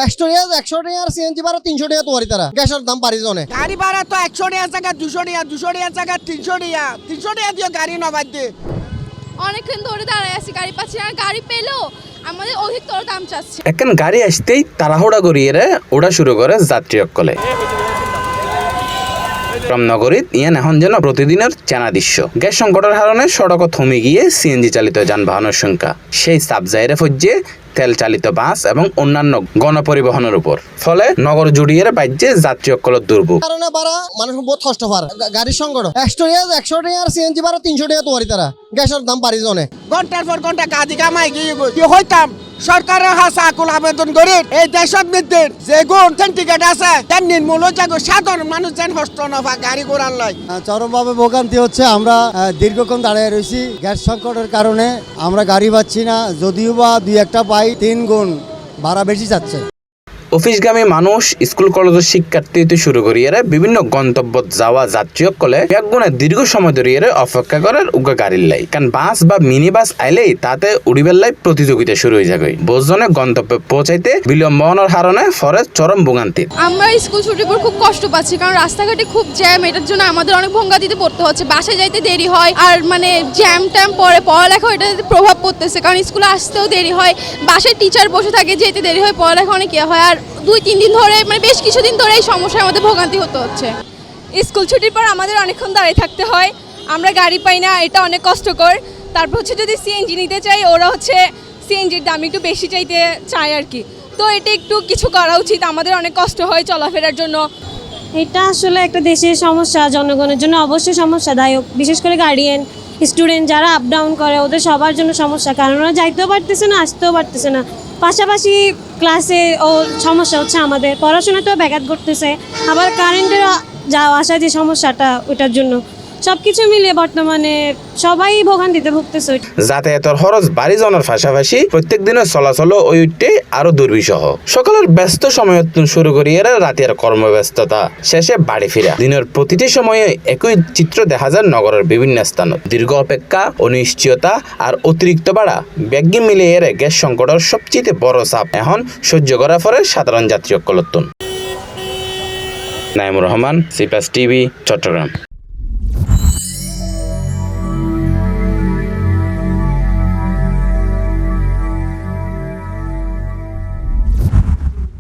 100 টাকা সিএনজি ভাড়া 300 টাকা তোয়ারি তারা গ্যাসের দাম বাড়ি জনে গাড়ি ভাড়া তো 100 টাকা জায়গা 200 টাকা 200 টাকা জায়গা 300 টাকা দিয়ে গাড়ি নবাদ দিয়ে অনেকক্ষণ ধরে দাঁড়ায় আছি গাড়ি পাচ্ছি না গাড়ি পেলেও আমাদের অধিকতর দাম চাচ্ছে এখন গাড়ি আসতেই তাড়াহুড়া করিয়ে ওড়া শুরু করে যাত্রী অকলে রামনগরীত ইয়ান এখন যেন প্রতিদিনের চেনা দৃশ্য গ্যাস সংকটের কারণে সড়ক থমে গিয়ে সিএনজি চালিত যানবাহনের সংখ্যা সেই সাবজাইরে ফজ্জে তেল চালিত বাস এবং অন্যান্য গণপরিবহনের উপর ফলে নগর জুড়িয়ে বাজ্যে যাত্রী অকলের দুর্ভোগ কারণে বাড়া মানুষ বহুত কষ্ট পায় গাড়ির সংকট 100 টাকা সিএনজি ভাড়া 300 টাকা তোয়ারি তারা গ্যাসের দাম বাড়ি জনে ঘন্টার পর ঘন্টা কাজে কামাই গিয়ে হইতাম সরকারের হাসা আকুল আবেদন করে এই দেশত মধ্যে যে গুণ সেন্টিকেট আছে তার নির্মূল যাগো সাধারণ মানুষ যেন হস্ত নফা গাড়ি ঘোড়ার লয় চরমভাবে ভোগান্তি হচ্ছে আমরা দীর্ঘক্ষণ দাঁড়িয়ে রয়েছি গ্যাস সংকটের কারণে আমরা গাড়ি পাচ্ছি না যদিও বা দুই একটা পাই 3 গুণ ভাড়া বেশি যাচ্ছে অফিসগামী মানুষ স্কুল কলেজের শিক্ষার্থী হতে শুরু করিয়ে বিভিন্ন গন্তব্য যাওয়া যাত্রী কলে একগুণে দীর্ঘ সময় ধরিয়ে অপেক্ষা করার উগা গাড়ির লাই কারণ বাস বা মিনি বাস আইলেই তাতে উড়িবের লাই প্রতিযোগিতা শুরু হয়ে যাবে বোঝজনে গন্তব্যে পৌঁছাইতে বিলম্ব হওয়ার কারণে ফলে চরম ভোগান্তি আমরা স্কুল ছুটির পর খুব কষ্ট পাচ্ছি কারণ রাস্তাঘাটে খুব জ্যাম এটার জন্য আমাদের অনেক ভোগান্তিতে পড়তে হচ্ছে বাসায় যাইতে দেরি হয় আর মানে জ্যাম ট্যাম পরে পড়ালেখা এটাতে প্রভাব পড়তেছে কারণ স্কুলে আসতেও দেরি হয় বাসায় টিচার বসে থাকে যেতে দেরি হয় পড়ালেখা অনেক ইয়ে হয় আর 2-3 দিন ধরে মানে বেশ কিছুদিন ধরে এই সমস্যার মধ্যে ভোগান্তি হতে হচ্ছে স্কুল ছুটির পর আমাদের অনেকক্ষণ দাঁড়িয়ে থাকতে হয় আমরা গাড়ি পাই না এটা অনেক কষ্টকর তারপর হচ্ছে যদি সিএনজি নিতে চাই ওরা হচ্ছে সিএনজির দাম একটু বেশি চাইতে চায় আর কি তো এটা একটু কিছু করা উচিত আমাদের অনেক কষ্ট হয় চলাফেরার জন্য এটা আসলে একটা দেশের সমস্যা জনগণের জন্য অবশ্যই সমস্যাদায়ক বিশেষ করে গার্ডিয়ান স্টুডেন্ট যারা আপ ডাউন করে ওদের সবার জন্য সমস্যা কারণ ওরা যাইতেও পারতেছে না আসতেও পারতেছে না পাশাপাশি ক্লাসে ও সমস্যা হচ্ছে আমাদের পড়াশোনাতেও ব্যাঘাত ঘটতেছে আবার কারেন্টের যাওয়া আসা যে সমস্যাটা ওটার জন্য সবকিছু মিলে বর্তমানে সবাই ভোগান্তিতে ভুগতেছে যাতায়াতের খরচ বাড়ি যাওয়ার পাশাপাশি প্রত্যেক দিনের চলাচল ওই উঠতে আরো দুর্বিষহ সকালের ব্যস্ত সময় শুরু করিয়ে রাতের কর্মব্যস্ততা শেষে বাড়ি ফিরা দিনের প্রতিটি সময়ে একই চিত্র দেখা যায় নগরের বিভিন্ন স্থানত দীর্ঘ অপেক্ষা অনিশ্চয়তা আর অতিরিক্ত ভাড়া ব্যাগি মিলিয়ে গ্যাস সংকটের সবচেয়ে বড় চাপ এখন সহ্য করা পরে সাধারণ যাত্রী অকলত্তন নাইমুর রহমান সি+টিভি চট্টগ্রাম।